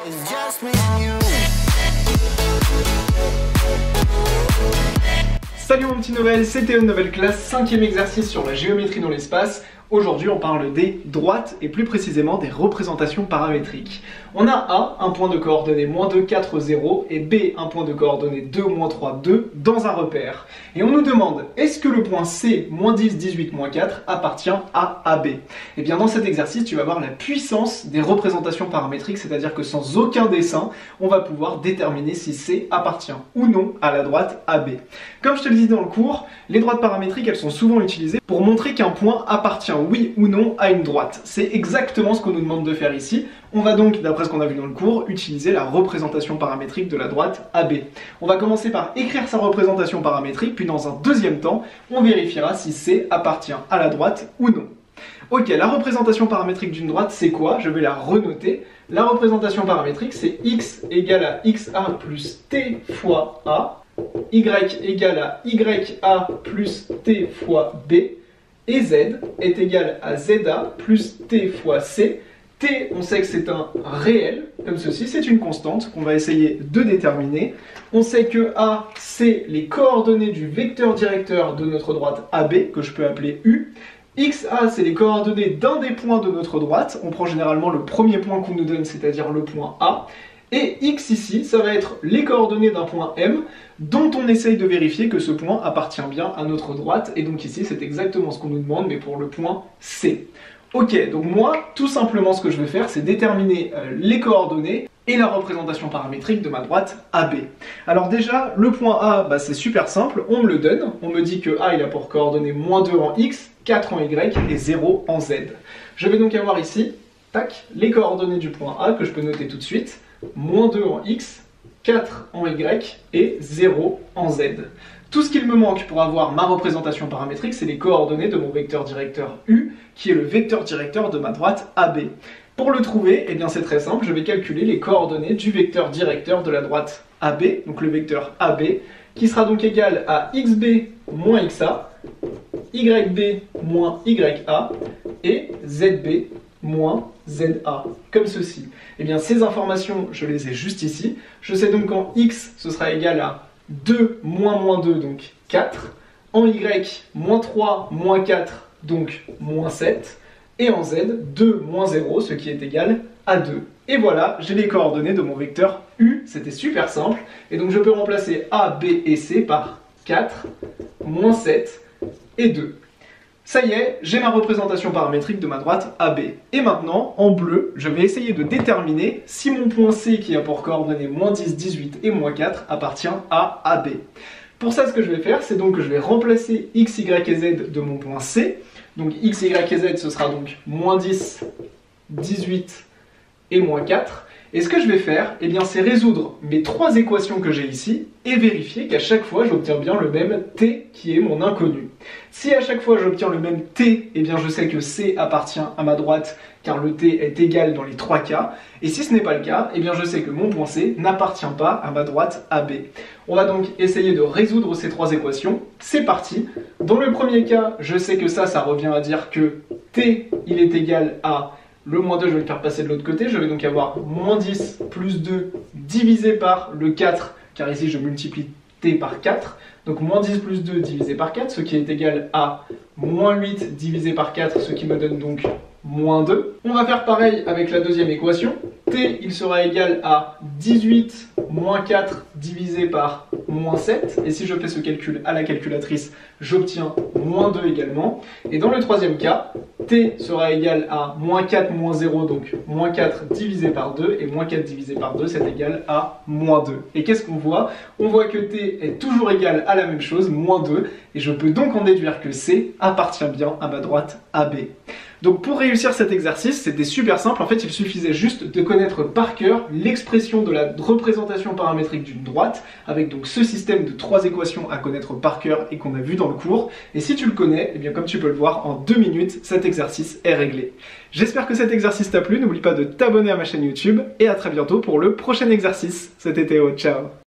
It's just me and you. Salut mon petit Noël, c'est Théo de Nouvelle Classe, 5e exercice sur la géométrie dans l'espace. Aujourd'hui on parle des droites et plus précisément des représentations paramétriques. On a A, un point de coordonnées -2, 4, 0 et B, un point de coordonnées 2, -3, 2 dans un repère. Et on nous demande, est-ce que le point C, -10, 18, -4 appartient à AB? Et bien dans cet exercice tu vas voir la puissance des représentations paramétriques, c'est-à-dire que sans aucun dessin, on va pouvoir déterminer si C appartient ou non à la droite AB. Comme je te le disais dans le cours, les droites paramétriques elles sont souvent utilisées pour montrer qu'un point appartient oui ou non à une droite. C'est exactement ce qu'on nous demande de faire ici. On va donc, d'après ce qu'on a vu dans le cours, utiliser la représentation paramétrique de la droite AB. On va commencer par écrire sa représentation paramétrique, puis dans un deuxième temps, on vérifiera si C appartient à la droite ou non. Ok, la représentation paramétrique d'une droite, c'est quoi? Je vais la renoter. La représentation paramétrique, c'est x égale à xa plus t fois a, y égale à ya plus t fois b, et z est égal à za plus t fois c. T, on sait que c'est un réel, comme ceci, c'est une constante qu'on va essayer de déterminer. On sait que A, c'est les coordonnées du vecteur directeur de notre droite AB, que je peux appeler U. XA, c'est les coordonnées d'un des points de notre droite. On prend généralement le premier point qu'on nous donne, c'est-à-dire le point A. Et X ici, ça va être les coordonnées d'un point M, dont on essaye de vérifier que ce point appartient bien à notre droite. Et donc ici, c'est exactement ce qu'on nous demande, mais pour le point C. Ok, donc moi, tout simplement ce que je vais faire, c'est déterminer les coordonnées et la représentation paramétrique de ma droite AB. Alors déjà, le point A, c'est super simple, on me le donne, on me dit que A il a pour coordonnées -2 en X, 4 en Y et 0 en Z. Je vais donc avoir ici, tac, les coordonnées du point A que je peux noter tout de suite, -2 en X, 4 en Y et 0 en Z. Tout ce qu'il me manque pour avoir ma représentation paramétrique, c'est les coordonnées de mon vecteur directeur U, qui est le vecteur directeur de ma droite AB. Pour le trouver, eh bien c'est très simple, je vais calculer les coordonnées du vecteur directeur de la droite AB, donc le vecteur AB, qui sera donc égal à xb moins xa, yb moins ya, et zb moins za, comme ceci. Eh bien ces informations, je les ai juste ici. Je sais donc qu'en x, ce sera égal à 2 moins -2, donc 4. En y, -3 moins 4, donc -7. Et en z, 2 moins 0, ce qui est égal à 2. Et voilà, j'ai les coordonnées de mon vecteur U, c'était super simple. Et donc je peux remplacer A, B et C par 4, -7 et 2. Ça y est, j'ai ma représentation paramétrique de ma droite AB. Et maintenant, en bleu, je vais essayer de déterminer si mon point C, qui a pour coordonnées -10, 18 et -4, appartient à AB. Pour ça, ce que je vais faire, c'est donc que je vais remplacer X, Y et Z de mon point C. Donc X, Y et Z, ce sera donc -10, 18 et -4. Et ce que je vais faire, eh bien, c'est résoudre mes trois équations que j'ai ici et vérifier qu'à chaque fois, j'obtiens bien le même T qui est mon inconnu. Si à chaque fois j'obtiens le même T, eh bien, je sais que C appartient à ma droite car le T est égal dans les trois cas. Et si ce n'est pas le cas, eh bien, je sais que mon point C n'appartient pas à ma droite AB. On va donc essayer de résoudre ces trois équations. C'est parti. Dans le premier cas, je sais que ça revient à dire que T, il est égal à... Le -2, je vais le faire passer de l'autre côté, je vais donc avoir -10 plus 2 divisé par le 4, car ici je multiplie t par 4, donc -10 plus 2 divisé par 4, ce qui est égal à -8 divisé par 4, ce qui me donne donc -2. On va faire pareil avec la deuxième équation, t il sera égal à 18 moins 4 divisé par -7, et si je fais ce calcul à la calculatrice, j'obtiens -2 également. Et dans le troisième cas, t sera égal à -4 moins 0, donc -4 divisé par 2, et -4 divisé par 2, c'est égal à -2. Et qu'est-ce qu'on voit? On voit que t est toujours égal à la même chose, -2, et je peux donc en déduire que c appartient bien à ma droite AB. Donc pour réussir cet exercice, c'était super simple, en fait il suffisait juste de connaître par cœur l'expression de la représentation paramétrique d'une droite, avec donc ce système de trois équations à connaître par cœur et qu'on a vu dans le cours, et si tu le connais, eh bien comme tu peux le voir, en 2 minutes, cet exercice est réglé. J'espère que cet exercice t'a plu, n'oublie pas de t'abonner à ma chaîne YouTube, et à très bientôt pour le prochain exercice. C'était Théo, ciao!